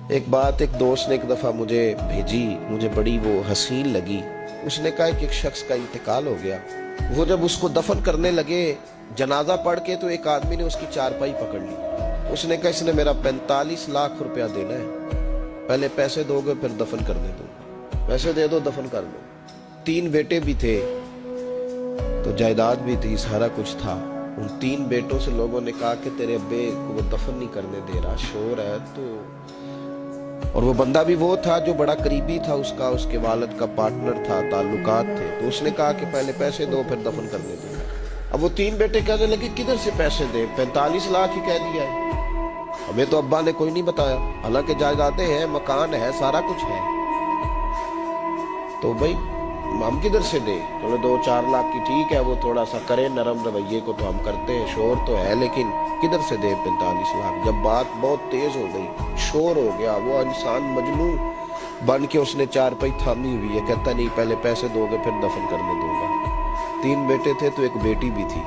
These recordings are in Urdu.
ایک بات ایک دوست نے ایک دفعہ مجھے بھیجی، مجھے بڑی وہ حسین لگی۔ اس نے کہا کہ ایک شخص کا انتقال ہو گیا، وہ جب اس کو دفن کرنے لگے جنازہ پڑھ کے تو ایک آدمی نے اس کی چارپائی پکڑ لی۔ اس نے کہا اس نے میرا 45 لاکھ روپیہ دینا ہے، پہلے پیسے دو گے پھر دفن کرنے دو گا، پیسے دے دو دفن کر دو۔ 3 بیٹے بھی تھے تو جائیداد بھی تھی، سارا کچھ تھا۔ ان 3 بیٹوں سے لوگوں نے کہا کہ تیرے ابے کو وہ دفن نہیں کرنے دے رہا، شور ہے تو۔ اور وہ بندہ بھی وہ تھا جو بڑا قریبی تھا اس کا، اس کے والد کا پارٹنر تھا، تعلقات تھے، تو اس نے کہا کہ پہلے پیسے دو پھر دفن کرنے دو۔ اب وہ 3 بیٹے کہنے لگے کدھر سے پیسے دیں، 45 لاکھ ہی کہہ دیا ہے، ہمیں تو ابا نے کوئی نہیں بتایا، حالانکہ جائیدادیں ہیں، مکان ہے، سارا کچھ ہے، تو بھائی ہم کدھر سے دیں؟ چلو 2-4 لاکھ کی ٹھیک ہے، وہ تھوڑا سا کرے نرم رویے کو تو ہم کرتے ہیں، شور تو ہے، لیکن کدھر سے دیں 45 لاکھ؟ جب بات بہت تیز ہو گئی، شور ہو گیا، وہ انسان مجنون بن کے اس نے چارپائی تھامی ہوئی ہے، کہتا نہیں پہلے پیسے دو گے پھر دفن کرنے دوں گا۔ 3 بیٹے تھے تو ایک بیٹی بھی تھی،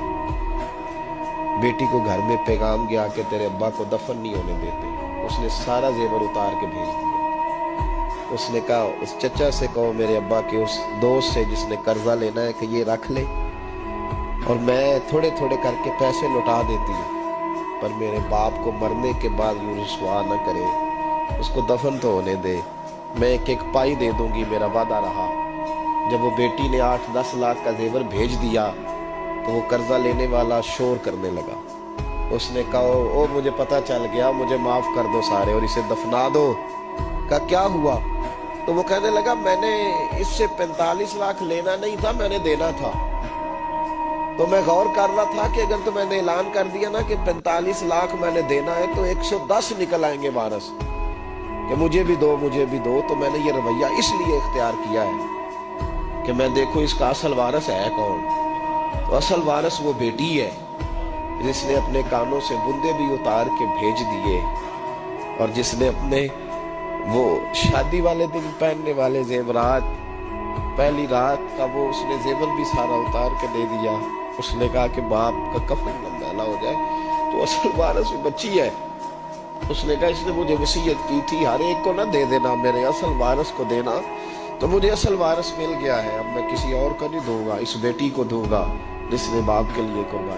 بیٹی کو گھر میں پیغام گیا کہ تیرے ابا کو دفن نہیں ہونے دیتے۔ اس نے سارا زیور اتار کے بھیج دیا۔ اس نے کہا اس چچا سے کہو میرے ابا کے اس دوست سے جس نے قرضہ لینا ہے کہ یہ رکھ لے اور میں تھوڑے تھوڑے کر کے پیسے لوٹا دیتی ہوں، پر میرے باپ کو مرنے کے بعد یوں رسوا نہ کرے، اس کو دفن تو ہونے دے، میں ایک ایک پائی دے دوں گی، میرا وعدہ رہا۔ جب وہ بیٹی نے 8-10 لاکھ کا زیور بھیج دیا تو وہ قرضہ لینے والا شور کرنے لگا۔ اس نے کہا او مجھے پتہ چل گیا، مجھے معاف کر دو سارے اور اسے دفنا دو۔ کہا کیا ہوا؟ تو وہ کہنے لگا میں نے اس سے 45 لاکھ لینا نہیں تھا، میں نے دینا تھا، تو میں غور کر رہا تھا کہ اگر تو میں نے اعلان کر دیا نا کہ 45 لاکھ میں نے دینا ہے تو 110 نکل آئیں گے وارث کہ مجھے بھی دو مجھے بھی دو، تو میں نے یہ رویہ اس لیے اختیار کیا ہے کہ میں دیکھوں اس کا اصل وارث ہے کون۔ تو اصل وارث وہ بیٹی ہے جس نے اپنے کانوں سے بندے بھی اتار کے بھیج دیے، اور جس نے اپنے وہ شادی والے دن پہننے والے زیورات، پہلی رات کا وہ اس نے زیور بھی سارا اتار کے دے دیا۔ اس نے کہا کہ باپ کا کفن نہ ہو جائے، تو اصل وارث وہ بچی ہے۔ اس نے کہا اس نے مجھے وصیت کی تھی ہر ایک کو نہ دے دینا، میرے اصل وارث کو دینا، تو مجھے اصل وارث مل گیا ہے، اب میں کسی اور کو نہیں دوں گا، اس بیٹی کو دوں گا جس نے باپ کے لیے قربانی